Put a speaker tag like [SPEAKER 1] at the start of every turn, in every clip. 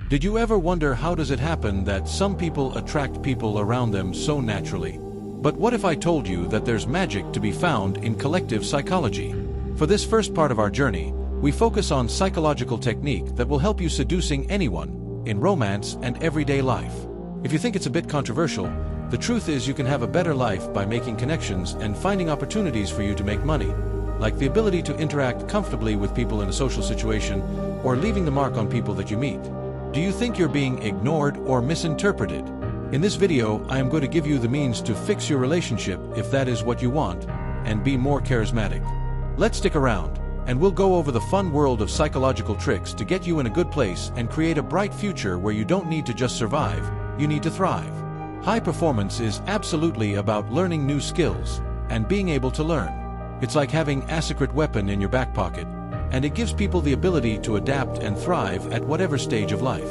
[SPEAKER 1] Did you ever wonder how does it happen that some people attract people around them so naturally? But what if I told you that there's magic to be found in collective psychology? For this first part of our journey, we focus on psychological technique that will help you seducing anyone in romance and everyday life. If you think it's a bit controversial, the truth is you can have a better life by making connections and finding opportunities for you to make money, like the ability to interact comfortably with people in a social situation or leaving the mark on people that you meet. Do you think you're being ignored or misinterpreted? In this video, I am going to give you the means to fix your relationship if that is what you want, and be more charismatic. Let's stick around, and we'll go over the fun world of psychological tricks to get you in a good place and create a bright future where you don't need to just survive, you need to thrive. High performance is absolutely about learning new skills and being able to learn. It's like having a secret weapon in your back pocket, and it gives people the ability to adapt and thrive at whatever stage of life.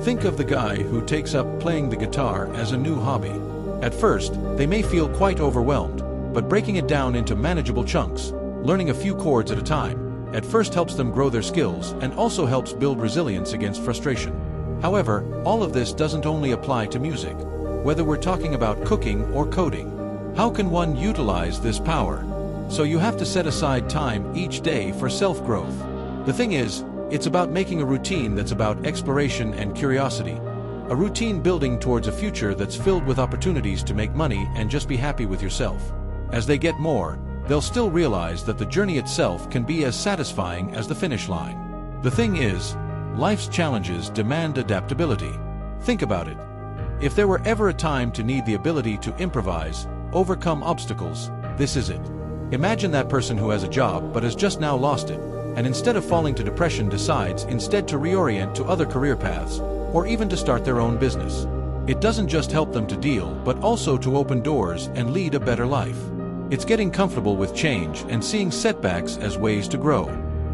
[SPEAKER 1] Think of the guy who takes up playing the guitar as a new hobby. At first, they may feel quite overwhelmed, but breaking it down into manageable chunks, learning a few chords at a time, at first helps them grow their skills and also helps build resilience against frustration. However, all of this doesn't only apply to music. Whether we're talking about cooking or coding, how can one utilize this power? So you have to set aside time each day for self-growth. The thing is, it's about making a routine that's about exploration and curiosity. A routine building towards a future that's filled with opportunities to make money and just be happy with yourself. As they get more, they'll still realize that the journey itself can be as satisfying as the finish line. The thing is, life's challenges demand adaptability. Think about it. If there were ever a time to need the ability to improvise, overcome obstacles, this is it. Imagine that person who has a job but has just now lost it, and instead of falling to depression decides instead to reorient to other career paths, or even to start their own business. It doesn't just help them to deal, but also to open doors and lead a better life. It's getting comfortable with change and seeing setbacks as ways to grow.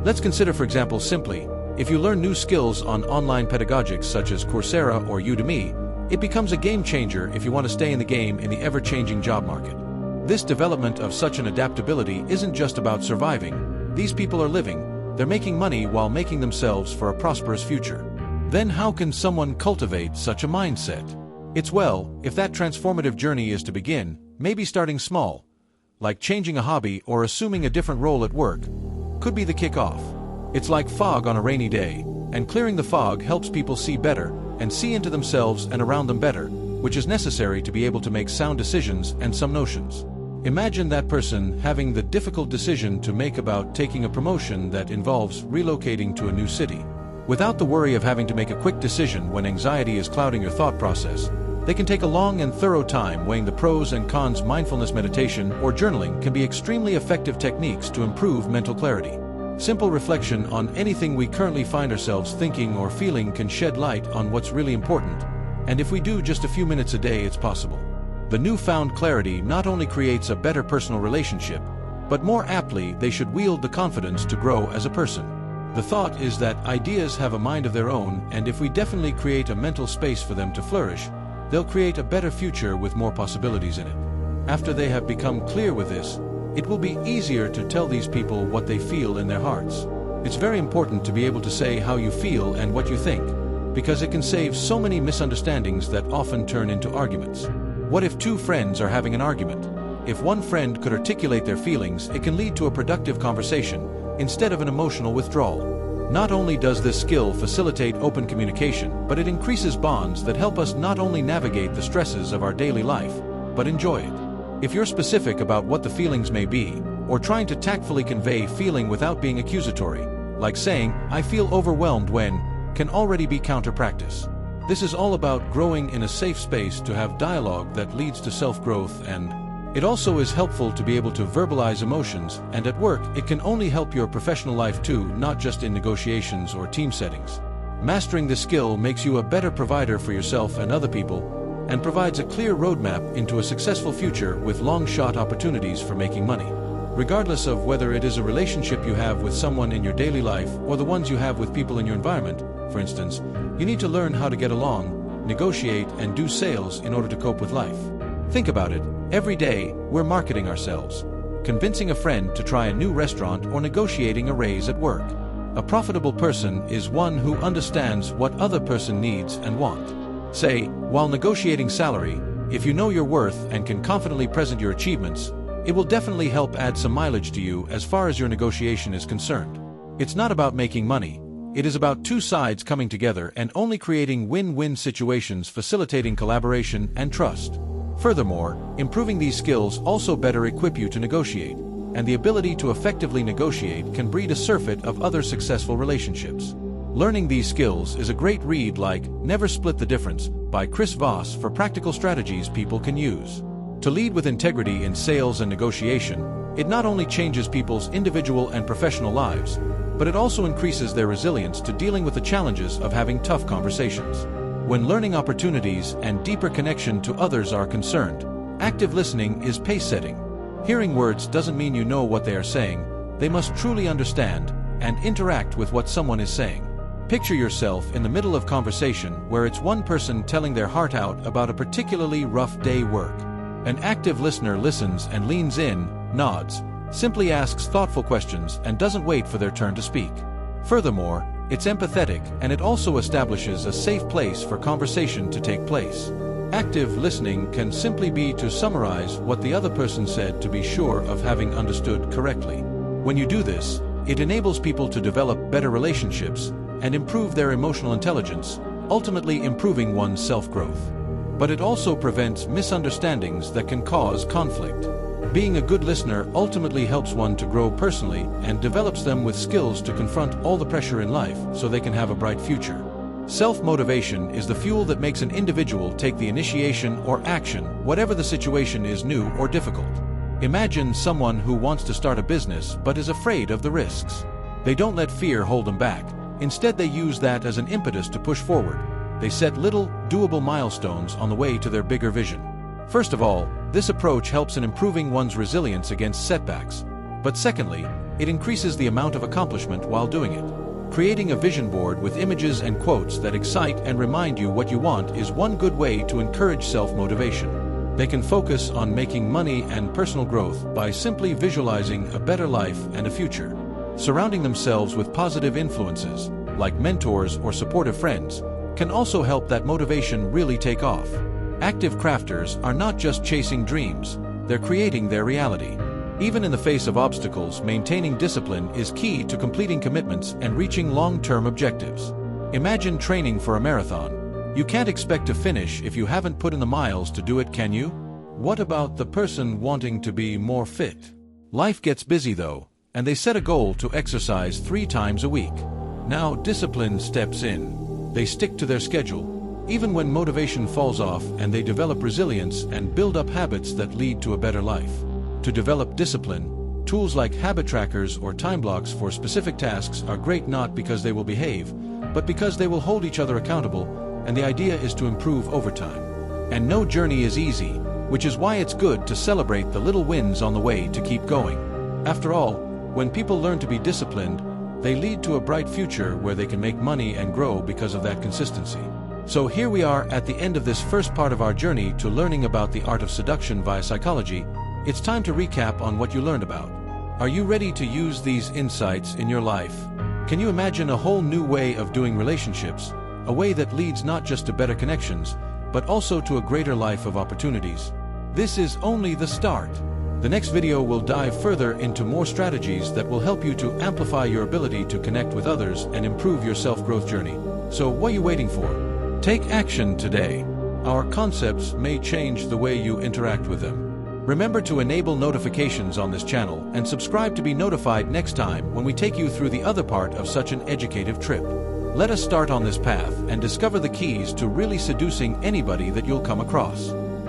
[SPEAKER 1] Let's consider, for example, simply, if you learn new skills on online pedagogics such as Coursera or Udemy, it becomes a game changer if you want to stay in the game in the ever-changing job market. This development of such an adaptability isn't just about surviving. These people are living, they're making money while making themselves for a prosperous future. Then how can someone cultivate such a mindset? It's well, if that transformative journey is to begin, maybe starting small, like changing a hobby or assuming a different role at work, could be the kickoff. It's like fog on a rainy day, and clearing the fog helps people see better and see into themselves and around them better, which is necessary to be able to make sound decisions and some notions. Imagine that person having the difficult decision to make about taking a promotion that involves relocating to a new city. Without the worry of having to make a quick decision when anxiety is clouding your thought process, they can take a long and thorough time weighing the pros and cons. Mindfulness meditation or journaling can be extremely effective techniques to improve mental clarity. Simple reflection on anything we currently find ourselves thinking or feeling can shed light on what's really important, and if we do just a few minutes a day, it's possible. The newfound clarity not only creates a better personal relationship, but more aptly, they should wield the confidence to grow as a person. The thought is that ideas have a mind of their own, and if we definitely create a mental space for them to flourish, they'll create a better future with more possibilities in it. After they have become clear with this, it will be easier to tell these people what they feel in their hearts. It's very important to be able to say how you feel and what you think, because it can save so many misunderstandings that often turn into arguments. What if two friends are having an argument? If one friend could articulate their feelings, it can lead to a productive conversation instead of an emotional withdrawal. Not only does this skill facilitate open communication, but it increases bonds that help us not only navigate the stresses of our daily life, but enjoy it. If you're specific about what the feelings may be, or trying to tactfully convey feeling without being accusatory, like saying, "I feel overwhelmed when," can already be counter-practice. This is all about growing in a safe space to have dialogue that leads to self-growth, and it also is helpful to be able to verbalize emotions, and at work it can only help your professional life too, not just in negotiations or team settings. Mastering this skill makes you a better provider for yourself and other people, and provides a clear roadmap into a successful future with long-shot opportunities for making money. Regardless of whether it is a relationship you have with someone in your daily life or the ones you have with people in your environment, for instance, you need to learn how to get along, negotiate, and do sales in order to cope with life. Think about it. Every day, we're marketing ourselves, convincing a friend to try a new restaurant or negotiating a raise at work. A profitable person is one who understands what other person needs and want. Say, while negotiating salary, if you know your worth and can confidently present your achievements, it will definitely help add some mileage to you as far as your negotiation is concerned. It's not about making money. It is about two sides coming together and only creating win-win situations, facilitating collaboration and trust. Furthermore, improving these skills also better equip you to negotiate, and the ability to effectively negotiate can breed a surfeit of other successful relationships. Learning these skills is a great read like Never Split the Difference by Chris Voss for practical strategies people can use. To lead with integrity in sales and negotiation, it not only changes people's individual and professional lives, but it also increases their resilience to dealing with the challenges of having tough conversations. When learning opportunities and deeper connection to others are concerned, active listening is pace-setting. Hearing words doesn't mean you know what they are saying. They must truly understand and interact with what someone is saying. Picture yourself in the middle of conversation where it's one person telling their heart out about a particularly rough day work. An active listener listens and leans in, nods, simply asks thoughtful questions and doesn't wait for their turn to speak. Furthermore, it's empathetic and it also establishes a safe place for conversation to take place. Active listening can simply be to summarize what the other person said to be sure of having understood correctly. When you do this, it enables people to develop better relationships and improve their emotional intelligence, ultimately improving one's self-growth. But it also prevents misunderstandings that can cause conflict. Being a good listener ultimately helps one to grow personally and develops them with skills to confront all the pressure in life so they can have a bright future. Self-motivation is the fuel that makes an individual take the initiation or action, whatever the situation is new or difficult. Imagine someone who wants to start a business but is afraid of the risks. They don't let fear hold them back. Instead, they use that as an impetus to push forward. They set little, doable milestones on the way to their bigger vision. First of all, this approach helps in improving one's resilience against setbacks. But secondly, it increases the amount of accomplishment while doing it. Creating a vision board with images and quotes that excite and remind you what you want is one good way to encourage self-motivation. They can focus on making money and personal growth by simply visualizing a better life and a future. Surrounding themselves with positive influences, like mentors or supportive friends, can also help that motivation really take off. Active crafters are not just chasing dreams, they're creating their reality. Even in the face of obstacles, maintaining discipline is key to completing commitments and reaching long-term objectives. Imagine training for a marathon. You can't expect to finish if you haven't put in the miles to do it, can you? What about the person wanting to be more fit? Life gets busy though, and they set a goal to exercise 3 times a week. Now discipline steps in. They stick to their schedule, even when motivation falls off, and they develop resilience and build up habits that lead to a better life. To develop discipline, tools like habit trackers or time blocks for specific tasks are great, not because they will behave, but because they will hold each other accountable, and the idea is to improve over time. And no journey is easy, which is why it's good to celebrate the little wins on the way to keep going. After all, when people learn to be disciplined, they lead to a bright future where they can make money and grow because of that consistency. So here we are at the end of this first part of our journey to learning about the art of seduction via psychology. It's time to recap on what you learned about. Are you ready to use these insights in your life? Can you imagine a whole new way of doing relationships, a way that leads not just to better connections, but also to a greater life of opportunities? This is only the start. The next video will dive further into more strategies that will help you to amplify your ability to connect with others and improve your self-growth journey. So what are you waiting for? Take action today. Our concepts may change the way you interact with them. Remember to enable notifications on this channel and subscribe to be notified next time when we take you through the other part of such an educative trip. Let us start on this path and discover the keys to really seducing anybody that you'll come across.